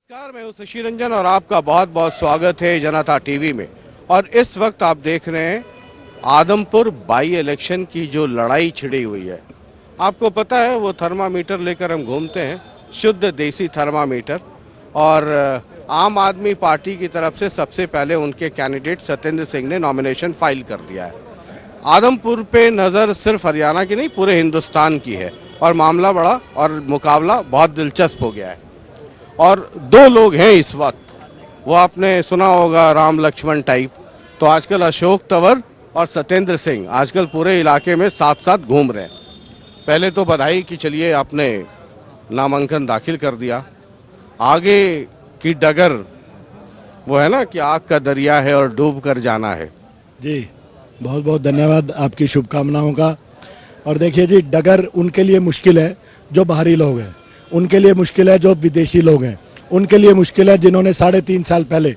नमस्कार, मैं हूं शशि रंजन और आपका बहुत बहुत स्वागत है जनता टीवी में। और इस वक्त आप देख रहे हैं आदमपुर बाई इलेक्शन की जो लड़ाई छिड़ी हुई है। आपको पता है वो थर्मामीटर लेकर हम घूमते हैं, शुद्ध देसी थर्मामीटर। और आम आदमी पार्टी की तरफ से सबसे पहले उनके कैंडिडेट सत्येंद्र सिंह ने नॉमिनेशन फाइल कर दिया है। आदमपुर पे नज़र सिर्फ हरियाणा की नहीं पूरे हिंदुस्तान की है और मामला बड़ा और मुकाबला बहुत दिलचस्प हो गया है। और दो लोग हैं इस वक्त, वो आपने सुना होगा राम लक्ष्मण टाइप। तो आजकल अशोक तंवर और सत्येंद्र सिंह आजकल पूरे इलाके में साथ साथ घूम रहे हैं। पहले तो बधाई कि चलिए आपने नामांकन दाखिल कर दिया। आगे की डगर वो है ना कि आग का दरिया है और डूब कर जाना है। जी, बहुत बहुत धन्यवाद आपकी शुभकामनाओं का। और देखिए जी, डगर उनके लिए मुश्किल है जो बाहरी लोग हैं, उनके लिए मुश्किल है जो विदेशी लोग हैं, उनके लिए मुश्किल है जिन्होंने 3.5 साल पहले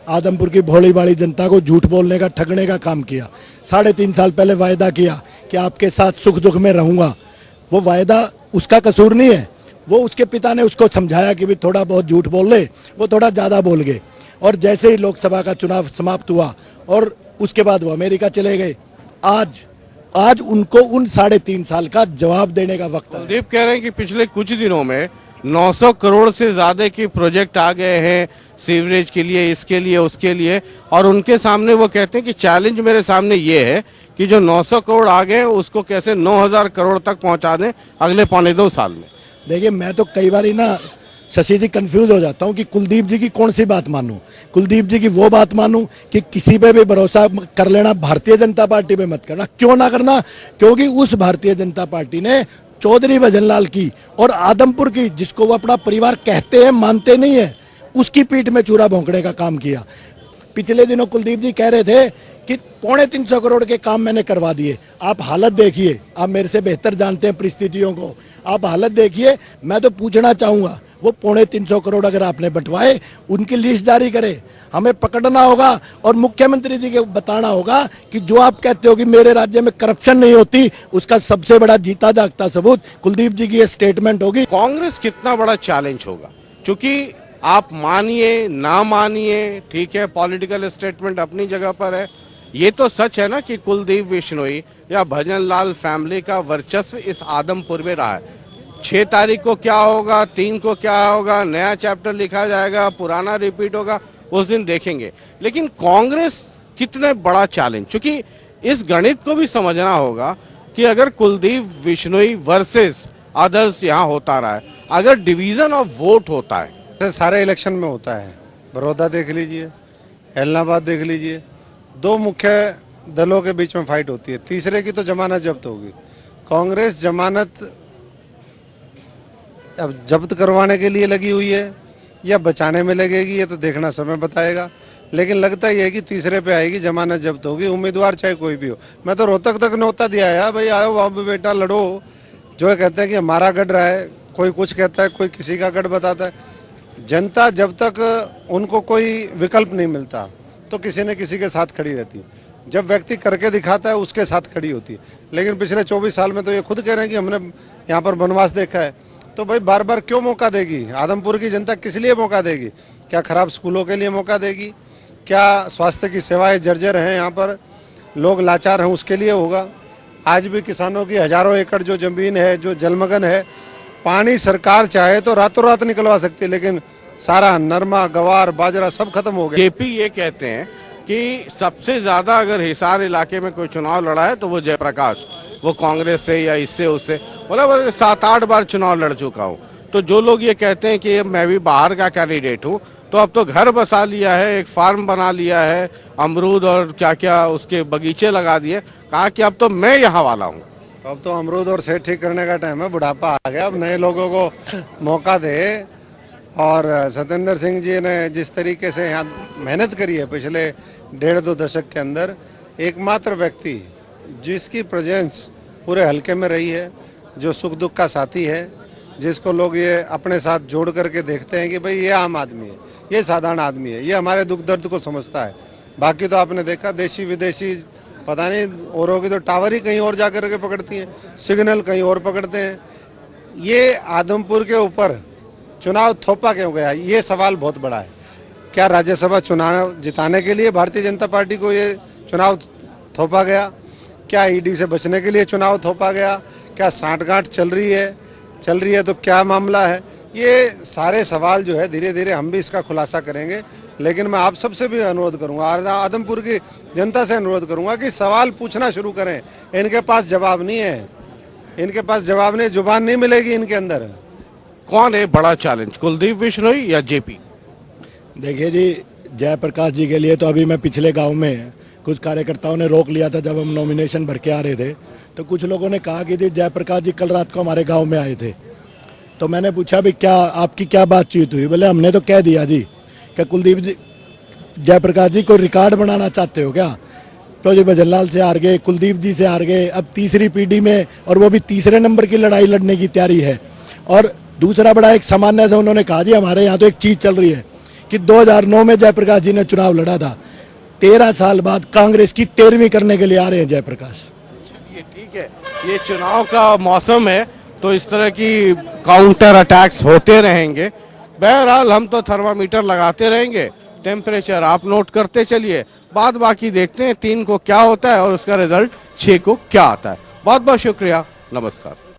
आदमपुर की भोली भाली जनता को झूठ बोलने का, ठगने का काम किया। 3.5 साल पहले वायदा किया कि आपके साथ सुख दुख में रहूंगा। वो वायदा उसका कसूर नहीं है, वो उसके पिता ने उसको समझाया कि भी थोड़ा बहुत झूठ बोल ले, वो थोड़ा ज़्यादा बोल गए। और जैसे ही लोकसभा का चुनाव समाप्त हुआ और उसके बाद वो अमेरिका चले गए। आज उनको उन 3.5 साल का जवाब देने का वक्त है। कुलदीप कह रहे हैं कि पिछले कुछ दिनों में 900 करोड़ से ज्यादा के प्रोजेक्ट आ गए हैं सीवरेज के लिए, इसके लिए, उसके लिए। और उनके सामने वो कहते हैं कि चैलेंज मेरे सामने ये है कि जो 900 करोड़ आ गए उसको कैसे 9000 करोड़ तक पहुंचा दें अगले 1.25 साल में। देखिए, मैं तो कई बार ना शशि जी कंफ्यूज हो जाता हूँ कि कुलदीप जी की कौन सी बात मानूं। कुलदीप जी की वो बात मानूं कि किसी पे भी भरोसा कर लेना, भारतीय जनता पार्टी पे मत करना। क्यों ना करना? क्योंकि उस भारतीय जनता पार्टी ने चौधरी भजनलाल की और आदमपुर की, जिसको वो अपना परिवार कहते हैं, मानते नहीं है, उसकी पीठ में चूरा भोंकने का काम किया। पिछले दिनों कुलदीप जी कह रहे थे कि 350 करोड़ के काम मैंने करवा दिए। आप हालत देखिए, आप मेरे से बेहतर जानते हैं परिस्थितियों को। आप हालत देखिए। मैं तो पूछना चाहूंगा, वो 350 करोड़ अगर आपने बंटवाए, उनकी लिस्ट जारी करें, हमें पकड़ना होगा और मुख्यमंत्री जी को बताना होगा कि जो आप कहते हो कि मेरे राज्य में करप्शन नहीं होती, उसका सबसे बड़ा जीता जागता सबूत कुलदीप जी की ये स्टेटमेंट होगी। कांग्रेस कितना बड़ा चैलेंज होगा, क्योंकि आप मानिए ना मानिए, ठीक है, पॉलिटिकल स्टेटमेंट अपनी जगह पर है। ये तो सच है ना कि कुलदीप बिश्नोई या भजनलाल फैमिली का वर्चस्व इस आदमपुर में रहा है। 6 तारीख को क्या होगा, 3 को क्या होगा, नया चैप्टर लिखा जाएगा, पुराना रिपीट होगा, उस दिन देखेंगे। लेकिन कांग्रेस कितने बड़ा चैलेंज, क्योंकि इस गणित को भी समझना होगा कि अगर कुलदीप बिश्नोई वर्सेस अदर्स यहाँ होता रहा है, अगर डिवीजन ऑफ वोट होता है, सारे इलेक्शन में होता है। बड़ौदा देख लीजिए, इलाहाबाद देख लीजिए, 2 मुख्य दलों के बीच में फाइट होती है, तीसरे की तो जमानत जब्त होगी। कांग्रेस जमानत अब जब्त करवाने के लिए लगी हुई है या बचाने में लगेगी, ये तो देखना समय बताएगा। लेकिन लगता ही है कि तीसरे पे आएगी, जमानत जब्त होगी, उम्मीदवार चाहे कोई भी हो। मैं तो रोहतक तक न्योता दिया है, भाई आओ बाबू बेटा लड़ो। जो है कहते हैं कि हमारा गढ़ रहा है, कोई कुछ कहता है, कोई किसी का गढ़ बताता है। जनता जब तक उनको कोई विकल्प नहीं मिलता तो किसी न किसी के साथ खड़ी रहती है। जब व्यक्ति करके दिखाता है उसके साथ खड़ी होती है। लेकिन पिछले 24 साल में तो ये खुद कह रहे हैं कि हमने यहाँ पर वनवास देखा है। तो भाई बार बार क्यों मौका देगी आदमपुर की जनता? किस लिए मौका देगी? क्या खराब स्कूलों के लिए मौका देगी? क्या स्वास्थ्य की सेवाएं जर्जर हैं, यहाँ पर लोग लाचार हैं, उसके लिए होगा? आज भी किसानों की हजारों एकड़ जो जमीन है, जो जलमग्न है, पानी सरकार चाहे तो रातों रात निकलवा सकती है, लेकिन सारा नरमा, गवार, बाजरा सब खत्म हो गया। जेपी ये कहते हैं कि सबसे ज्यादा अगर हिसार इलाके में कोई चुनाव लड़ा है तो वो जयप्रकाश, वो कांग्रेस से या इससे उससे, मतलब 7-8 बार चुनाव लड़ चुका हूँ। तो जो लोग ये कहते हैं कि मैं भी बाहर का कैंडिडेट हूँ, तो अब तो घर बसा लिया है, एक फार्म बना लिया है, अमरूद और क्या क्या उसके बगीचे लगा दिए, कहा कि अब तो मैं यहाँ वाला हूँ। अब तो अमरूद और सेठ ठीक करने का टाइम है, बुढ़ापा आ गया, अब नए लोगों को मौका दे। और सत्येंद्र सिंह जी ने जिस तरीके से यहाँ मेहनत करी है पिछले 1.5-2 दशक के अंदर, एकमात्र व्यक्ति जिसकी प्रेजेंस पूरे हलके में रही है, जो सुख दुख का साथी है, जिसको लोग ये अपने साथ जोड़ करके देखते हैं कि भाई ये आम आदमी है, ये साधारण आदमी है, ये हमारे दुख दर्द को समझता है। बाकी तो आपने देखा देशी विदेशी पता नहीं, औरों की तो टावर ही कहीं और जा कर के पकड़ती हैं, सिग्नल कहीं और पकड़ते हैं। ये आदमपुर के ऊपर चुनाव थोपा क्यों गया, ये सवाल बहुत बड़ा है। क्या राज्यसभा चुनाव जिताने के लिए भारतीय जनता पार्टी को ये चुनाव थोपा गया? क्या ईडी से बचने के लिए चुनाव थोपा गया? क्या सांठगांठ चल रही है तो क्या मामला है? ये सारे सवाल जो है धीरे धीरे हम भी इसका खुलासा करेंगे। लेकिन मैं आप सबसे भी अनुरोध करूंगा, आदमपुर की जनता से अनुरोध करूंगा कि सवाल पूछना शुरू करें। इनके पास जवाब नहीं है, इनके पास जवाब नहीं, जुबान नहीं मिलेगी इनके अंदर। कौन है बड़ा चैलेंज, कुलदीप बिश्नोई या जेपी? देखिए जी, जयप्रकाश जी के लिए तो अभी मैं पिछले गांव में कुछ कार्यकर्ताओं ने रोक लिया था जब हम नॉमिनेशन भर के आ रहे थे, तो कुछ लोगों ने कहा कि जी जयप्रकाश जी कल रात को हमारे गांव में आए थे। तो मैंने पूछा भी क्या आपकी क्या बातचीत हुई? बोले हमने तो कह दिया जी कि कुलदीप जी जयप्रकाश जी को रिकॉर्ड बनाना चाहते हो क्या? तो जी भजनलाल से हार गए, कुलदीप जी से हार गए, अब तीसरी पीढ़ी में और वो भी तीसरे नंबर की लड़ाई लड़ने की तैयारी है। और दूसरा बड़ा एक सामान्य से उन्होंने कहा जी हमारे यहाँ तो एक चीज चल रही है कि 2009 में जयप्रकाश जी ने चुनाव लड़ा था, 13 साल बाद कांग्रेस की 13वीं करने के लिए आ रहे हैं जयप्रकाश। ये ठीक है, ये चुनाव का मौसम है तो इस तरह की काउंटर अटैक्स होते रहेंगे। बहरहाल हम तो थर्मामीटर लगाते रहेंगे, टेम्परेचर आप नोट करते चलिए, बाद बाकी देखते हैं 3 को क्या होता है और उसका रिजल्ट 6 को क्या आता है। बहुत बहुत शुक्रिया, नमस्कार।